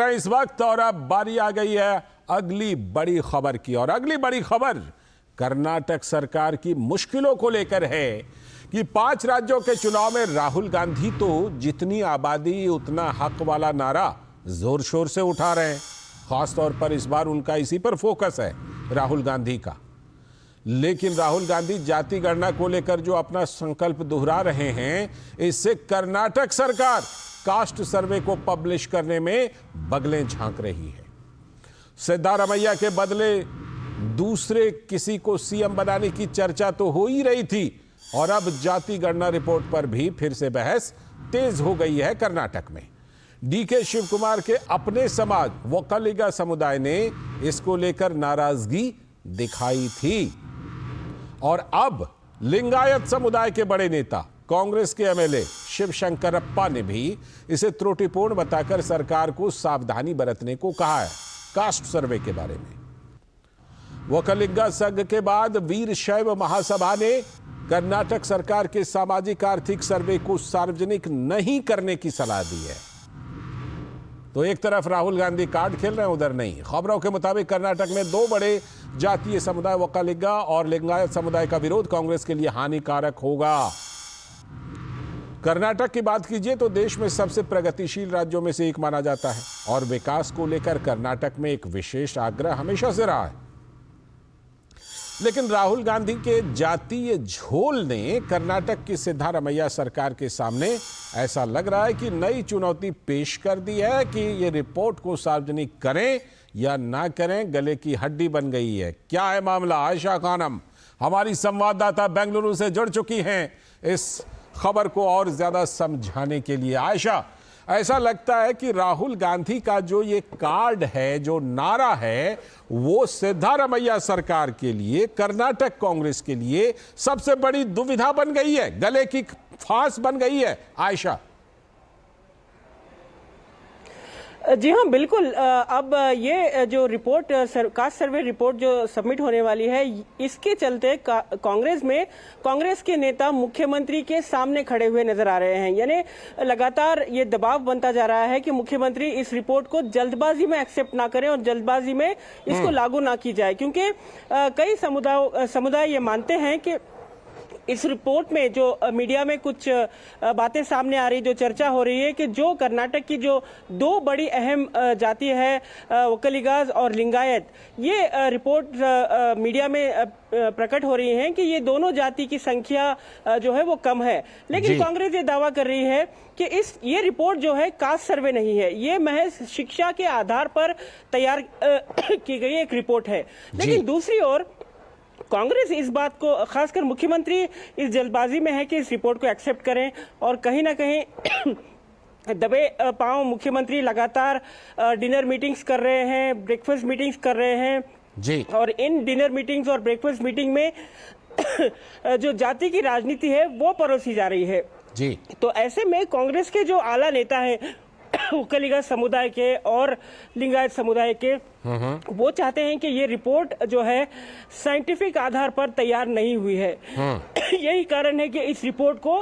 इस वक्त और अब बारी आ गई है अगली बड़ी खबर की। और अगली बड़ी खबर कर्नाटक सरकार की मुश्किलों को लेकर है कि 5 राज्यों के चुनाव में राहुल गांधी तो जितनी आबादी उतना हक वाला नारा जोर शोर से उठा रहे हैं। खासतौर पर इस बार उनका इसी पर फोकस है राहुल गांधी का। लेकिन राहुल गांधी जाति गणना को लेकर जो अपना संकल्प दोहरा रहे हैं, इससे कर्नाटक सरकार कास्ट सर्वे को पब्लिश करने में बगलें झांक रही है। सिद्धारमैया के बदले दूसरे किसी को सीएम बनाने की चर्चा तो हो ही रही थी और अब जाति गणना रिपोर्ट पर भी फिर से बहस तेज हो गई है कर्नाटक में। डीके शिव कुमार के अपने समाज वोक्कलिगा समुदाय ने इसको लेकर नाराजगी दिखाई थी और अब लिंगायत समुदाय के बड़े नेता कांग्रेस के एमएलए शिवशंकरप्पा ने भी इसे त्रुटिपूर्ण बताकर सरकार को सावधानी बरतने को कहा है कास्ट सर्वे के बारे में। वोक्कलिगा संघ के बाद वीर शैव महासभा ने कर्नाटक सरकार के सामाजिक आर्थिक सर्वे को सार्वजनिक नहीं करने की सलाह दी है। तो एक तरफ राहुल गांधी कार्ड खेल रहे हैं, उधर नहीं। खबरों के मुताबिक कर्नाटक में 2 बड़े जातीय समुदाय वोक्कलिगा और लिंगायत समुदाय का विरोध कांग्रेस के लिए हानिकारक होगा। कर्नाटक की बात कीजिए तो देश में सबसे प्रगतिशील राज्यों में से एक माना जाता है और विकास को लेकर कर्नाटक में एक विशेष आग्रह हमेशा से रहा है। लेकिन राहुल गांधी के जातीय झोल ने कर्नाटक की सिद्धारमैया सरकार के सामने ऐसा लग रहा है कि नई चुनौती पेश कर दी है कि ये रिपोर्ट को सार्वजनिक करें या ना करें, गले की हड्डी बन गई है। क्या है मामला? आयशा खानम हमारी संवाददाता बेंगलुरु से जुड़ चुकी हैं इस खबर को और ज्यादा समझाने के लिए। आयशा, ऐसा लगता है कि राहुल गांधी का जो ये कार्ड है, जो नारा है, वो सिद्धारमैया सरकार के लिए, कर्नाटक कांग्रेस के लिए सबसे बड़ी दुविधा बन गई है, गले की फांस बन गई है। आयशा जी हाँ, बिल्कुल। अब ये जो रिपोर्ट कास्ट सर्वे रिपोर्ट जो सबमिट होने वाली है, इसके चलते कांग्रेस के नेता मुख्यमंत्री के सामने खड़े हुए नजर आ रहे हैं। यानी लगातार ये दबाव बनता जा रहा है कि मुख्यमंत्री इस रिपोर्ट को जल्दबाजी में एक्सेप्ट ना करें और जल्दबाजी में इसको लागू ना की जाए, क्योंकि कई समुदाय ये मानते हैं कि इस रिपोर्ट में जो मीडिया में कुछ बातें सामने आ रही, जो चर्चा हो रही है कि जो कर्नाटक की जो 2 बड़ी अहम जाति है वोक्कलिगास और लिंगायत, ये रिपोर्ट मीडिया में प्रकट हो रही है कि ये दोनों जाति की संख्या जो है वो कम है। लेकिन कांग्रेस ये दावा कर रही है कि ये रिपोर्ट जो है कास्ट सर्वे नहीं है, ये महज शिक्षा के आधार पर तैयार की गई एक रिपोर्ट है। लेकिन दूसरी ओर कांग्रेस इस बात को, खासकर मुख्यमंत्री इस जल्दबाजी में है कि इस रिपोर्ट को एक्सेप्ट करें और कहीं ना कहीं दबे पांव मुख्यमंत्री लगातार डिनर मीटिंग्स कर रहे हैं, ब्रेकफास्ट मीटिंग्स कर रहे हैं जी। और इन डिनर मीटिंग्स और ब्रेकफास्ट मीटिंग में जो जाति की राजनीति है वो परोसी जा रही है जी। तो ऐसे में कांग्रेस के जो आला नेता हैं वोक्कलिगा समुदाय के और लिंगायत समुदाय के, वो चाहते हैं कि ये रिपोर्ट जो है साइंटिफिक आधार पर तैयार नहीं हुई है। यही कारण है कि इस रिपोर्ट को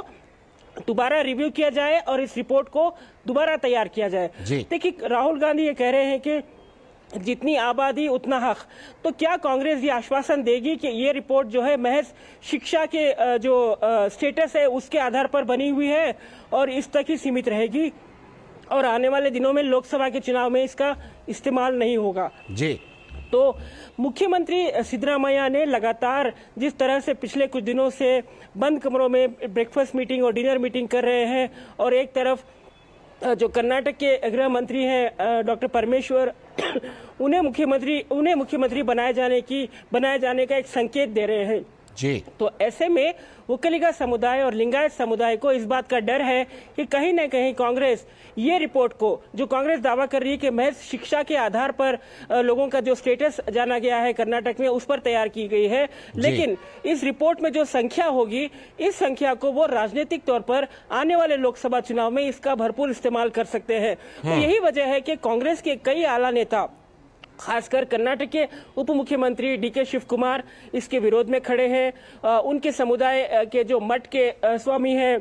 दोबारा रिव्यू किया जाए और इस रिपोर्ट को दोबारा तैयार किया जाए। देखिए, राहुल गांधी ये कह रहे हैं कि जितनी आबादी उतना हक। तो क्या कांग्रेस ये आश्वासन देगी कि ये रिपोर्ट जो है महज शिक्षा के जो स्टेटस है उसके आधार पर बनी हुई है और इस तक ही सीमित रहेगी और आने वाले दिनों में लोकसभा के चुनाव में इसका इस्तेमाल नहीं होगा जी? तो मुख्यमंत्री सिद्धरामैया ने लगातार जिस तरह से पिछले कुछ दिनों से बंद कमरों में ब्रेकफास्ट मीटिंग और डिनर मीटिंग कर रहे हैं और एक तरफ जो कर्नाटक के गृह मंत्री हैं डॉक्टर परमेश्वर उन्हें मुख्यमंत्री बनाए जाने का एक संकेत दे रहे हैं जी। तो ऐसे में वोक्कलिगा समुदाय और लिंगायत समुदाय को इस बात का डर है कि कहीं न कहीं कांग्रेस ये रिपोर्ट को, जो कांग्रेस दावा कर रही है कि महज शिक्षा के आधार पर लोगों का जो स्टेटस जाना गया है कर्नाटक में, उस पर तैयार की गई है। लेकिन इस रिपोर्ट में जो संख्या होगी, इस संख्या को वो राजनीतिक तौर पर आने वाले लोकसभा चुनाव में इसका भरपूर इस्तेमाल कर सकते हैं। तो यही वजह है कि कांग्रेस के कई आला नेता, खासकर कर्नाटक के उप मुख्यमंत्री डीके शिव कुमार, इसके विरोध में खड़े हैं। उनके समुदाय के जो मठ के स्वामी हैं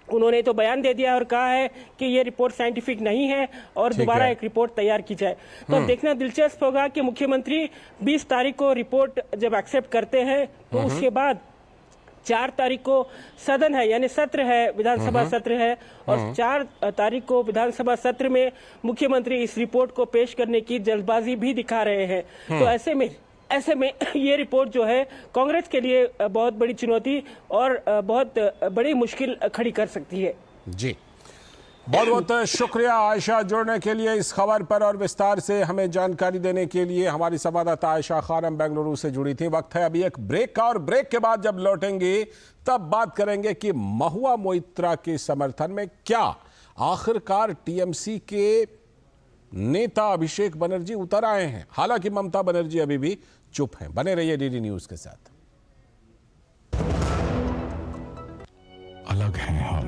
उन्होंने तो बयान दे दिया और कहा है कि ये रिपोर्ट साइंटिफिक नहीं है और दोबारा है। एक रिपोर्ट तैयार की जाए। तो अब देखना दिलचस्प होगा कि मुख्यमंत्री 20 तारीख को रिपोर्ट जब एक्सेप्ट करते हैं तो उसके बाद 4 तारीख को सदन है, यानी सत्र है, विधानसभा सत्र है, और 4 तारीख को विधानसभा सत्र में मुख्यमंत्री इस रिपोर्ट को पेश करने की जल्दबाजी भी दिखा रहे हैं। तो ऐसे में ये रिपोर्ट जो है कांग्रेस के लिए बहुत बड़ी चुनौती और बहुत बड़ी मुश्किल खड़ी कर सकती है। जी, बहुत बहुत शुक्रिया आयशा जुड़ने के लिए इस खबर पर और विस्तार से हमें जानकारी देने के लिए। हमारी संवाददाता आयशा खानम बेंगलुरु से जुड़ी थी। वक्त है अभी एक ब्रेक का, और ब्रेक के बाद जब लौटेंगे तब बात करेंगे कि महुआ मोइत्रा के समर्थन में क्या आखिरकार टीएमसी के नेता अभिषेक बनर्जी उतर आए हैं। हालांकि ममता बनर्जी अभी भी चुप हैं। बने रहिए डीडी न्यूज के साथ। अलग हैं हम।